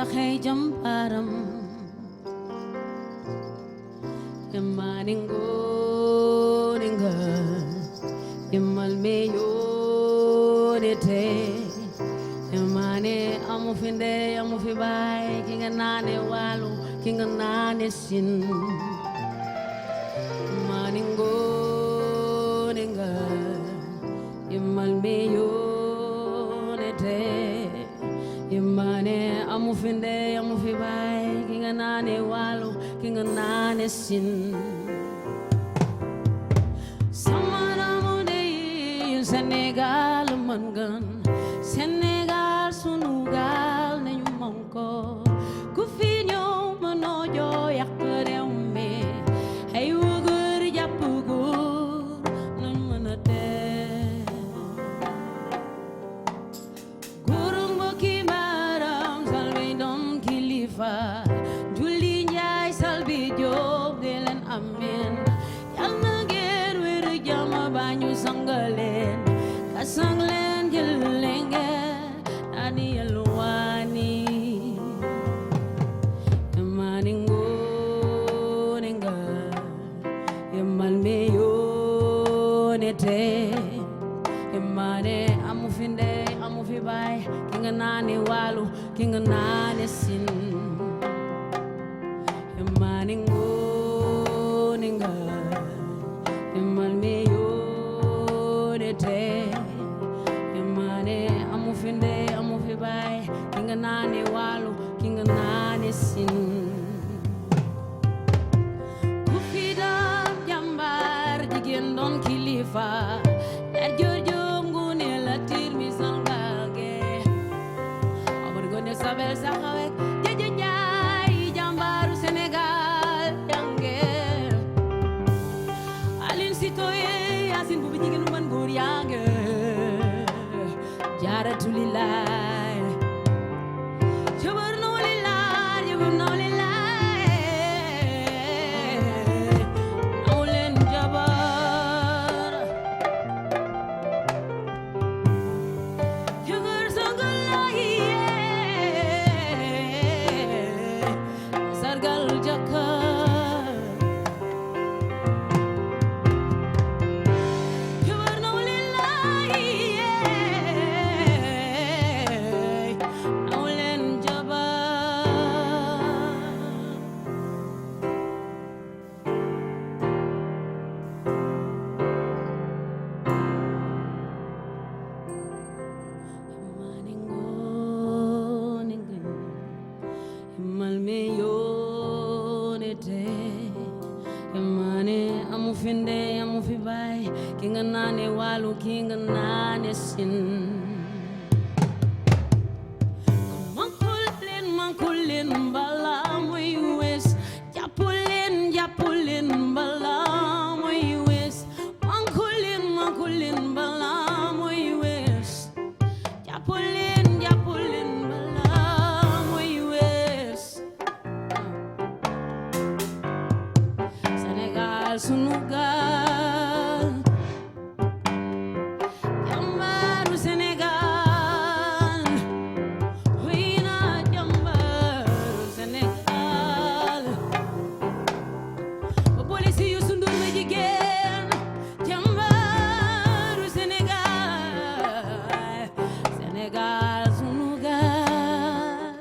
hey jamparam Yamaningo ninga Yamal meyo dete Yamane amufinde amufibai Kinga nane walu Kinga nane sin Yamaningo ninga Yamal meyo dete Yamane amufinde amufibai Kinga nane walu Kinga nane sin Samanamude Senegal mangan Senegal sunugal nañu manko ku fi ñëw mënoo joo yàq réew mi ay wëgër jàpp góor nañ mën a tee góoru mbokki maaram salbi doon kilifa julli njaay salbi jóob di leen amin yal na ngeen wér jàmm ba ñu sangaleen ka sang leen jël lenge nani yalwani Yamaningo ninga Yamal meyo nete Yamane amufinde amufibay Kinga nani walu Kinga nani sin Yamaningo ninga Yamal meyo nete Yamane amufinde amufibay Kinga nani walu Kinga nani sin Kufidam jambar jigéen doon kilifa Lat Joor Joob Ngoone Latiir mi sangage Omar Ngoone Sabel saxawek Jeje Njaay jambaru Sénégal yange Aline Sitoé Yaasin bu jigéen man góor yange Jaaratu lillaay jabar no lillaay jabar no lillaay naw leen jabar jabar sangalaay sargal jëkkër jabar no lillaay naw leen jabar Yamaningo ninga Yamal meyo nete Yamane amufinde amufibay Kinga nane walu Kinga nane sin Mankulin bala muy wes Japulin bala muy wes Mankulin bala muy wes Japulin bala muy wes Sénégal sunu gaal jàmbaaru Sénégal wina jàmbaaru Sénégal ba polisi yu sundur ma jigéen jàmbaaru Sénégal Sénégal sunu gaal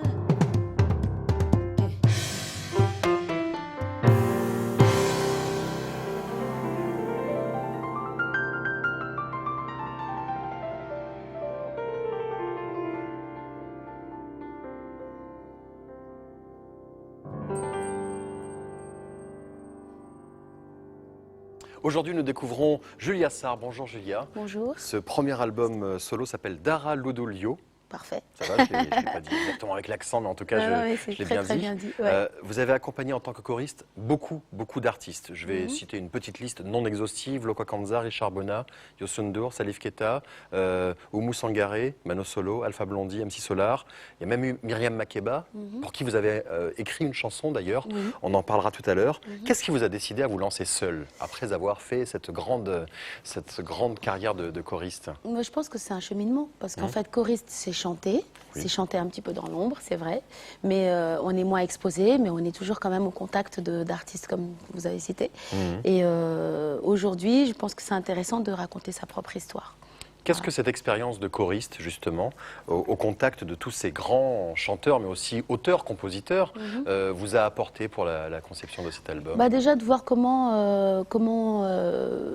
Aujourd'hui, nous découvrons Julia Sarr. Bonjour Julia. Bonjour. Ce premier album solo s'appelle Dara Lodolio. Parfait. Ça va, je ne l'ai pas dit exactement avec l'accent, mais en tout cas, je l'ai bien très dit. bien dit. Ouais. Vous avez accompagné en tant que choriste beaucoup d'artistes. Je vais citer une petite liste non exhaustive. Lokwa Kanza, Richard Bona, Youssou N'Dour, Salif Keita, Oumou Sangaré, Mano Solo, Alpha Blondy, MC Solar. Il y a même eu Myriam Makeba, pour qui vous avez écrit une chanson d'ailleurs. On en parlera tout à l'heure. Qu'est-ce qui vous a décidé à vous lancer seul, après avoir fait cette grande carrière de choriste? Moi, je pense que c'est un cheminement, parce qu'en fait, choriste, c'est chanter. Oui. C'est chanter un petit peu dans l'ombre, c'est vrai. Mais on est moins exposé, mais on est toujours quand même au contact d'artistes comme vous avez cité. Et aujourd'hui, je pense que c'est intéressant de raconter sa propre histoire. Qu'est-ce que cette expérience de choriste, justement, au contact de tous ces grands chanteurs, mais aussi auteurs, compositeurs, vous a apporté pour la conception de cet album? Bah déjà de voir comment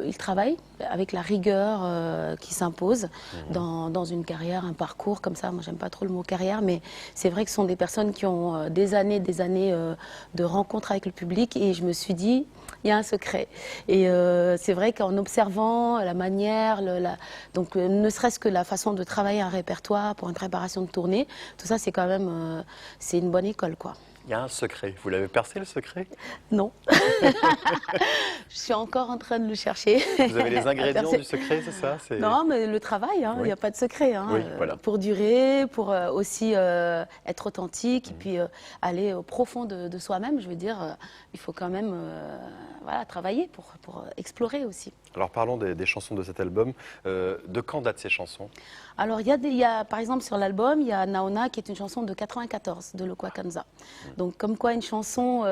il travaille avec la rigueur qui s'impose dans une carrière, un parcours comme ça. Moi, j'aime pas trop le mot carrière, mais c'est vrai que ce sont des personnes qui ont des années de rencontres avec le public, et je me suis dit, il y a un secret. Et c'est vrai qu'en observant la manière, donc ne serait-ce que la façon de travailler un répertoire pour une préparation de tournée, tout ça, c'est quand même c'est une bonne école, quoi. Il y a un secret. Vous l'avez percé, le secret? Non. Je suis encore en train de le chercher. Vous avez les ingrédients du secret, c'est ça? Non, mais le travail, hein, il n'y a pas de secret. Hein, Oui, voilà. Pour durer, pour aussi être authentique, et puis aller au profond de soi-même, je veux dire, il faut quand même voilà, travailler pour explorer aussi. Alors parlons des chansons de cet album. De quand datent ces chansons? Alors, il y a, par exemple, sur l'album, il y a Naona qui est une chanson de 94, de Lokwa Kanza. Donc, comme quoi une chanson,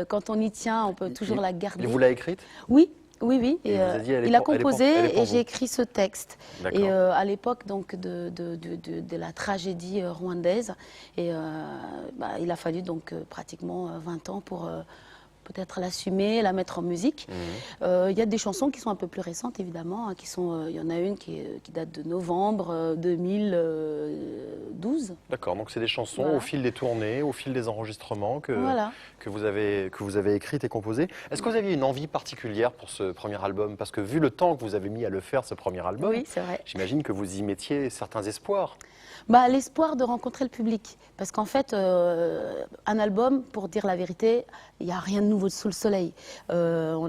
quand on y tient, on peut toujours la garder. Il vous l'a écrite? Oui. Oui, oui. Et Et, vous a dit, elle est il a pour- elle est pour- composé elle est pour et vous. j'ai écrit ce texte. D'accord. Et à l'époque donc de la tragédie rwandaise, et il a fallu donc pratiquement 20 ans pour peut-être l'assumer, la mettre en musique. Il y a des chansons qui sont un peu plus récentes, évidemment. Hein, il y en a une qui date de novembre 2012. D'accord, donc c'est des chansons Voilà. au fil des tournées, au fil des enregistrements Voilà. que vous avez écrites et composées. Est-ce que vous aviez une envie particulière pour ce premier album? Parce que vu le temps que vous avez mis à le faire, ce premier album, Oui, c'est vrai. j'imagine que vous y mettiez certains espoirs. Bah, l'espoir de rencontrer le public. Parce qu'en fait, un album, pour dire la vérité, il n'y a rien de nouveau sous le soleil. On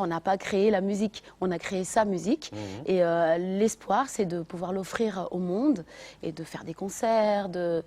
n'a pas créé la musique, on a créé sa musique. Et l'espoir, c'est de pouvoir l'offrir au monde et de faire des concerts, de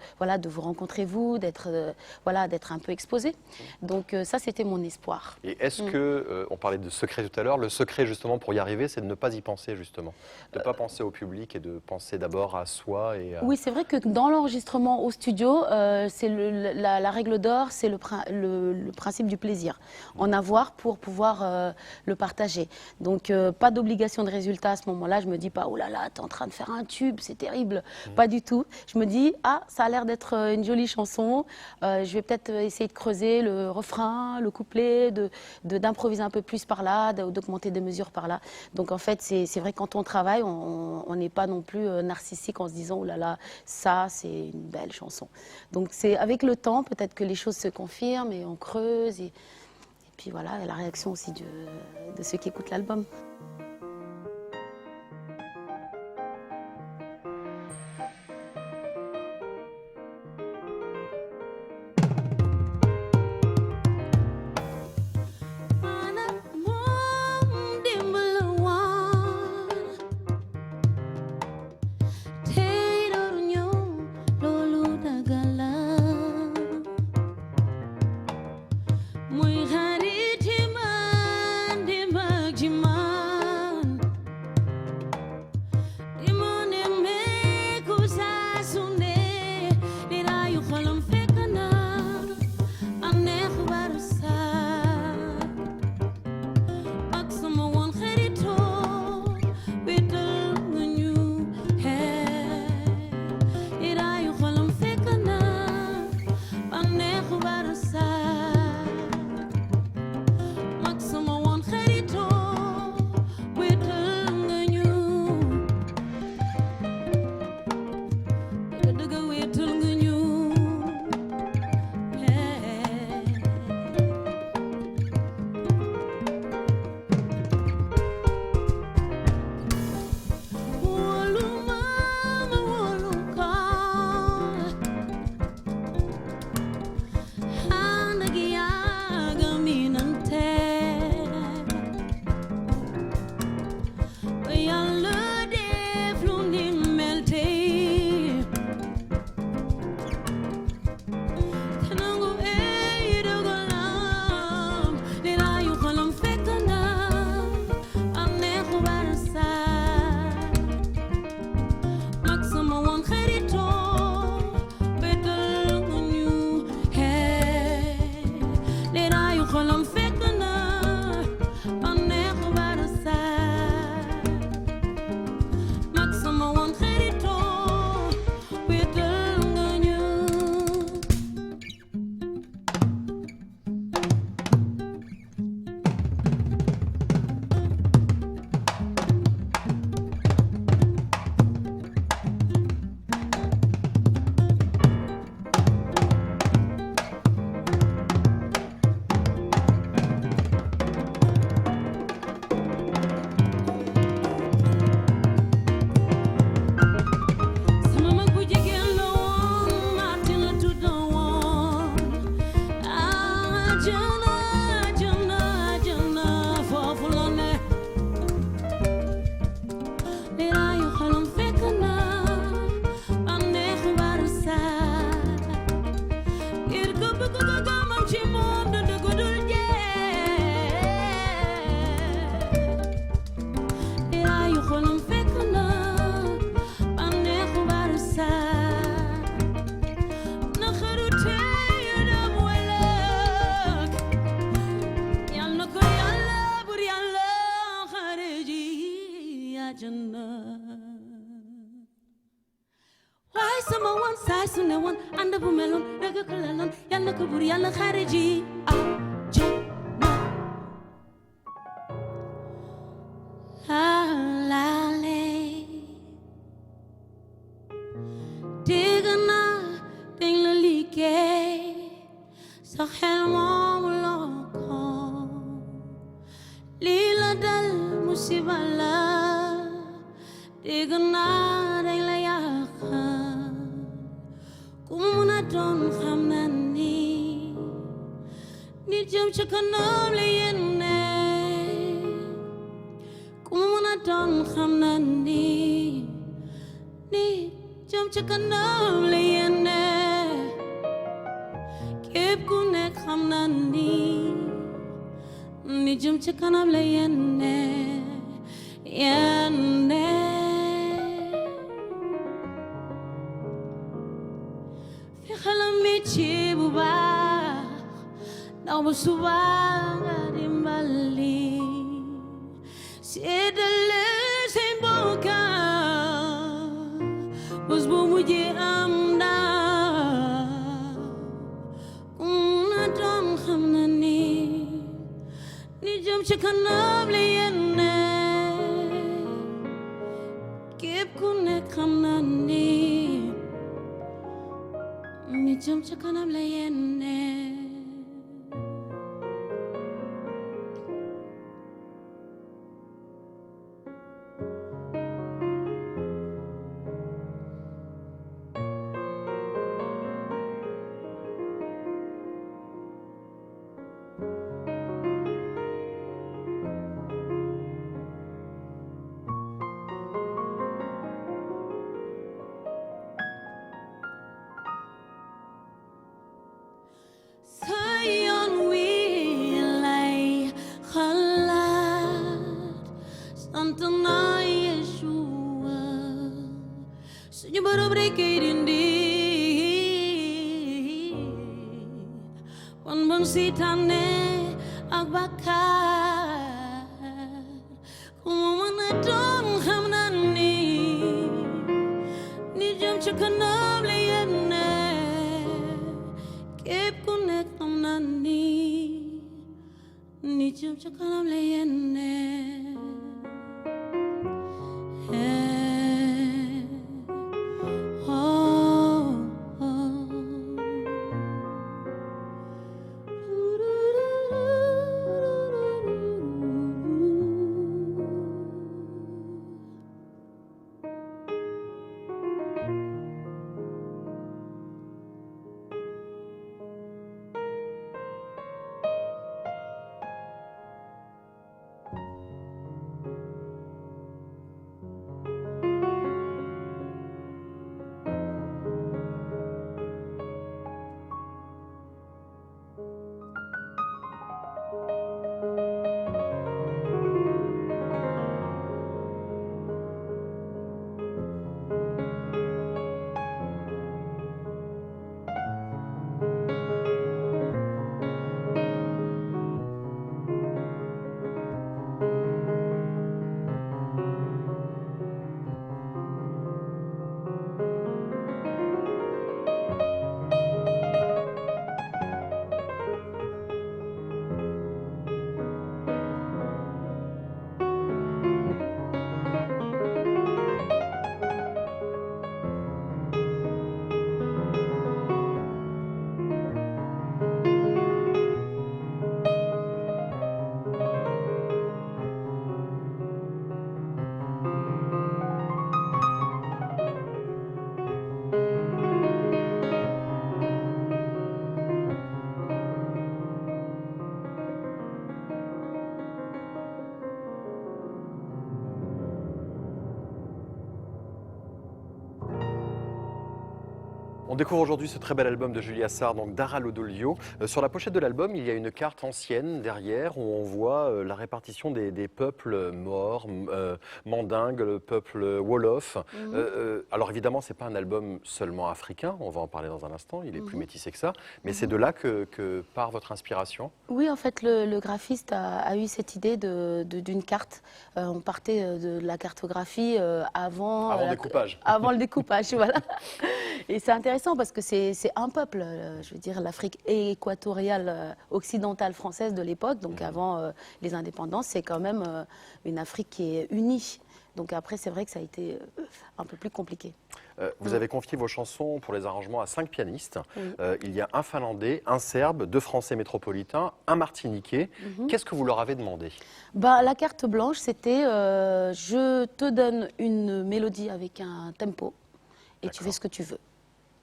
vous rencontrer vous, d'être un peu exposé. Donc ça, c'était mon espoir. Et est-ce que, on parlait de secret tout à l'heure, le secret justement pour y arriver, c'est de ne pas y penser justement, de ne pas penser au public et de penser d'abord à soi et à... Oui, c'est vrai que dans l'enregistrement au studio, c'est la règle d'or, c'est le principe du plaisir. En avoir pour pouvoir le partager. Donc, pas d'obligation de résultat à ce moment-là. Je me dis pas, oh là là, t'es en train de faire un tube, c'est terrible. Pas du tout. Je me dis, ah, ça a l'air d'être une jolie chanson. Je vais peut-être essayer de creuser le refrain, le couplet, d'improviser un peu plus par là, d'augmenter des mesures par là. Donc, en fait, c'est vrai que quand on travaille, on n'est pas non plus narcissique en se disant, oh là là, ça, c'est une belle chanson. Donc, c'est avec le temps, peut-être que les choses se confirment et on creuse. Et puis voilà, et la réaction aussi de ceux qui écoutent l'album. Muy hari di man di mag di man àjjana waaye sama woon saay su ne woon ànd bu meloon dëgg ko la loon yàlla ko bur yàlla xare ji àjjana laale dégg naa dañ la liggéey sa xel moomu loo ko lii la dal musiba la dégg naa dañ la yàqal ku mu mën a doon xam na ni nit jëm ca kanam la yéene ku mu mën a doon xam na ni nit jëm ca kanam la yéene képp ku nekk xam na ni nit jëm ca kanam la yéene yéene fi xelam mi ci bu baax ndaw ba suba nga dimbali séddale seen bokkaam bés bu mujjee am ndaw ku mun a doon xam na ni jëm ci kanam la yéene képp ku nekk xam na ni jëm ci kanam la yéene suñu borom rekk ay dindi bon bon seytaane ak bàkkaar ku mu mën a doon xam na ni jëm ci kanam la yéene képp ku nekk xam na ni jëm ci kanam la yéene On découvre aujourd'hui ce très bel album de Julia Sarr, donc Dara Lodolio. Sur la pochette de l'album, il y a une carte ancienne derrière où on voit la répartition des peuples maures, mandingues, le peuple wolof. Alors évidemment, c'est pas un album seulement africain, on va en parler dans un instant, il est plus métissé que ça, mais c'est de là que part votre inspiration. Oui, en fait, le graphiste a eu cette idée d'une carte. On partait de la cartographie avant Avant le découpage. Avant le découpage, voilà. Et c'est intéressant parce que c'est un peuple, je veux dire, l'Afrique équatoriale occidentale française de l'époque, donc avant les indépendances, c'est quand même une Afrique qui est unie. Donc après, c'est vrai que ça a été un peu plus compliqué. Vous avez confié vos chansons pour les arrangements à 5 pianistes. Oui. Il y a un Finlandais, un Serbe, 2 Français métropolitains, un Martiniquais. Qu'est-ce que vous leur avez demandé? Bah, la carte blanche, c'était je te donne une mélodie avec un tempo et tu fais ce que tu veux.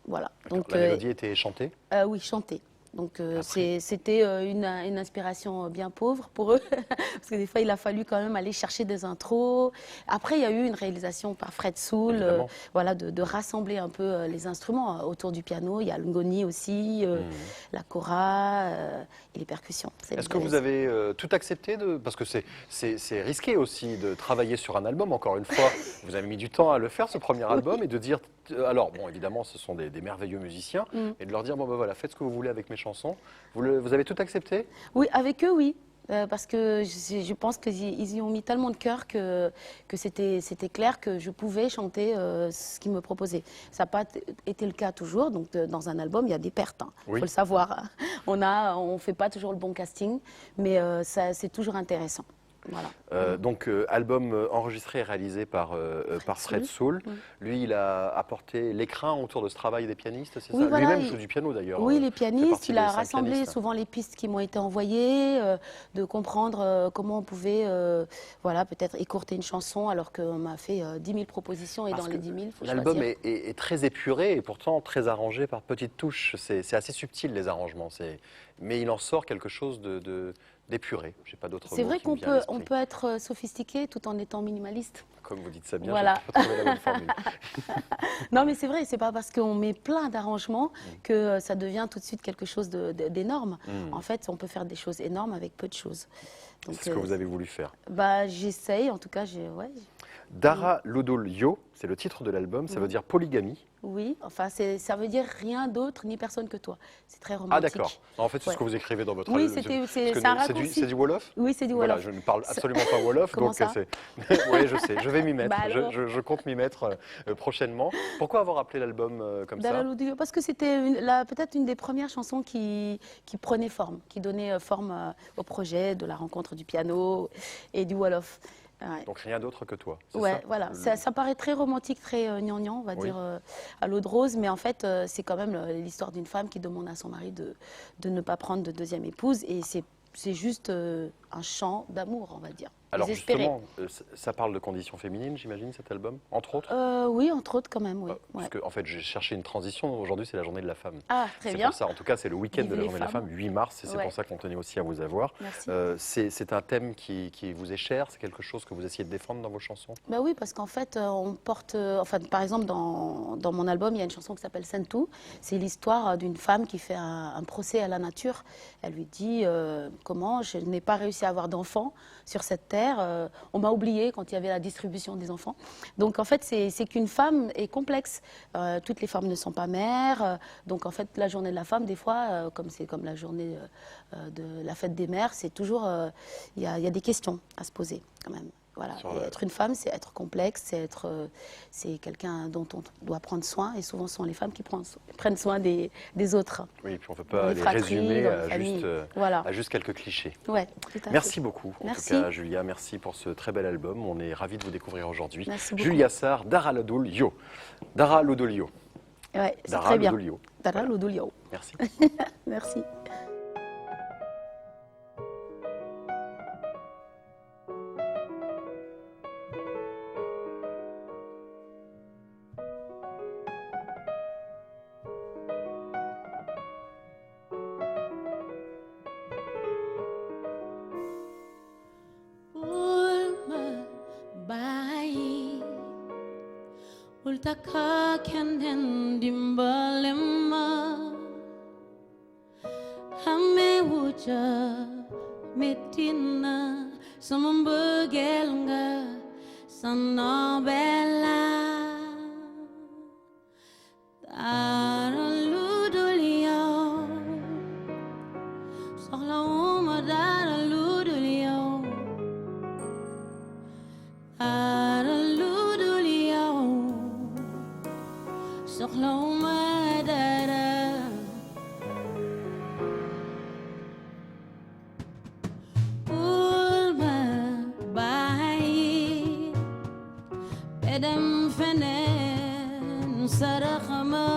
Voilà. Donc, la mélodie était chantée? Oui, chanter. Donc c'était une inspiration bien pauvre pour eux, parce que des fois il a fallu quand même aller chercher des intros. Après il y a eu une réalisation par Fred Soul, voilà, de rassembler un peu les instruments autour du piano. Il y a le ngoni aussi, la kora et les percussions. Est-ce que vous avez tout accepté parce que c'est risqué aussi de travailler sur un album, encore une fois. Vous avez mis du temps à le faire, ce premier album, et de dire... Alors, bon, évidemment, ce sont des merveilleux musiciens, et de leur dire, bon, ben voilà, faites ce que vous voulez avec mes chansons. Vous avez tout accepté? Oui, avec eux, oui. Parce que je pense qu'ils y ont mis tellement de cœur que c'était clair que je pouvais chanter ce qu'ils me proposaient. Ça n'a pas été le cas toujours. Donc, dans un album, il y a des pertes. Il faut le savoir. On ne fait pas toujours le bon casting, mais c'est toujours intéressant. Voilà. Donc, album enregistré et réalisé par Fred Soul. Lui, il a apporté l'écrin autour de ce travail des pianistes, c'est ça? Voilà, lui-même joue du piano d'ailleurs. Oui, les pianistes. Il a rassemblé souvent les pistes qui m'ont été envoyées, de comprendre comment on pouvait voilà, peut-être écourter une chanson alors qu'on m'a fait 10 000 propositions et Parce dans les 10 000, il faut l'album choisir. est très épuré et pourtant très arrangé par petites touches. C'est assez subtil les arrangements, mais il en sort quelque chose d'épuré. J'ai pas d'autre mot. C'est vrai qui me qu'on vient à l'esprit. peut être sophistiqué tout en étant minimaliste. Comme vous dites ça bien, Voilà. j'ai pas trouvé la bonne formule. Non, mais c'est vrai, c'est pas parce qu'on met plein d'arrangements que ça devient tout de suite quelque chose d'énorme. En fait, on peut faire des choses énormes avec peu de choses. Donc, C'est ce que vous avez voulu faire. Bah, j'essaye, en tout cas, ouais. Dara Lodolio, c'est le titre de l'album, ça veut dire polygamie. Oui, enfin, ça veut dire rien d'autre ni personne que toi. C'est très Ah romantique. d'accord. En fait, c'est ce que vous écrivez dans votre Oui, album. c'est un raccourci. C'est du Wolof? Oui, c'est du Voilà, Wolof. je ne parle absolument pas Wolof, Comment donc ça oui, je sais, je vais m'y mettre. Bah alors. Je compte m'y mettre prochainement. Pourquoi avoir appelé l'album comme ça? Dara Lodolio, parce que c'était peut-être une des premières chansons qui prenait forme, qui donnait forme au projet de la rencontre du piano et du Wolof. Ouais. Donc rien d'autre que toi, c'est Ouais, ça? voilà. Ça paraît très romantique, très gnangnan, on va dire, à l'eau de rose, mais en fait, c'est quand même l'histoire d'une femme qui demande à son mari de ne pas prendre de deuxième épouse, et c'est juste un chant d'amour, on va dire. Alors Désespéré. justement, ça parle de conditions féminines, j'imagine, cet album, entre autres? Oui, entre autres, quand même, oui. Parce que, en fait, j'ai cherché une transition. Aujourd'hui, c'est la journée de la femme. Ah, très C'est bien. pour ça. En tout cas, c'est le week-end Vive de la les journée de la femmes. femme, 8 mars, et c'est Ouais. pour ça qu'on tenait aussi à vous avoir. Merci. C'est un thème qui vous est cher. C'est quelque chose que vous essayez de défendre dans vos chansons? Bah oui, parce qu'en fait, on porte. Enfin, par exemple, dans mon album, il y a une chanson qui s'appelle Sentou. C'est l'histoire d'une femme qui fait un procès à la nature. Elle lui dit comment je n'ai pas réussi à avoir d'enfants sur cette terre. On m'a oublié quand il y avait la distribution des enfants. Donc, en fait, c'est qu'une femme est complexe. Toutes les femmes ne sont pas mères. Donc, en fait, la journée de la femme, des fois, comme c'est comme la journée de la fête des mères, c'est toujours. Il y a des questions à se poser, quand même. Voilà. Et être une femme, c'est être complexe, c'est quelqu'un dont on doit prendre soin, et souvent ce sont les femmes qui prennent soin des autres. Oui, puis on ne peut Dans pas les les fratries, résumer dans les à familles. Voilà. à juste quelques clichés. Ouais, tout à fait. Merci beaucoup, en Merci. tout cas, Julia. Merci pour ce très bel album. On est ravis de vous découvrir aujourd'hui. Merci beaucoup. Julia Sarr, Dara Lodolio. Dara Lodolio. Ouais, c'est Dara très bien. Lodolio. Dara Voilà. Lodolio. Merci. Merci. bul takka keneen dimbale ma xame wuja metti na sama mbëggeel nga sa nobela dara lu dul yow soxlawuma dara lu dul yow dara lu dul yow soxlawuma dara bul ma bàyyi ba dem feneen saraxama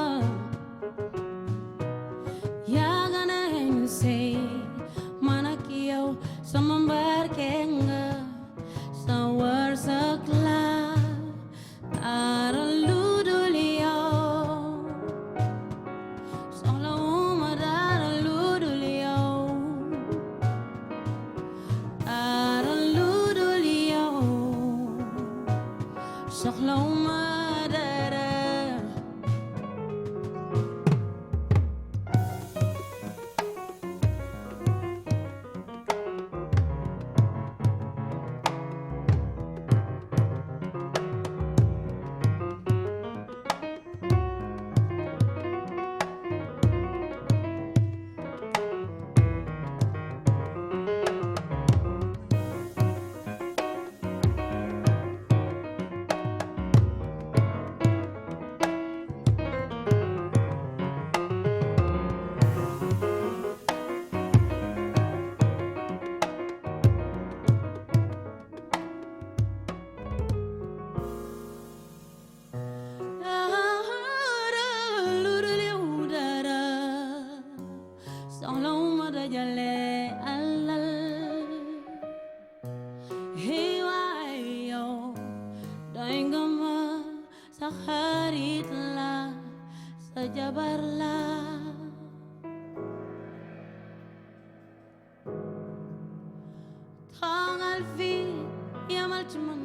yaa gana sey man ak yow sama mbarke nga sa wërsëg la dara lu dul yow soxlawuma dara lu dul yow dara lu dul yow soxlawuma dara soxlawuma dajale alal hey waay yow doy nga ma sa xarit la sa jabar la toogal fi yamal ci man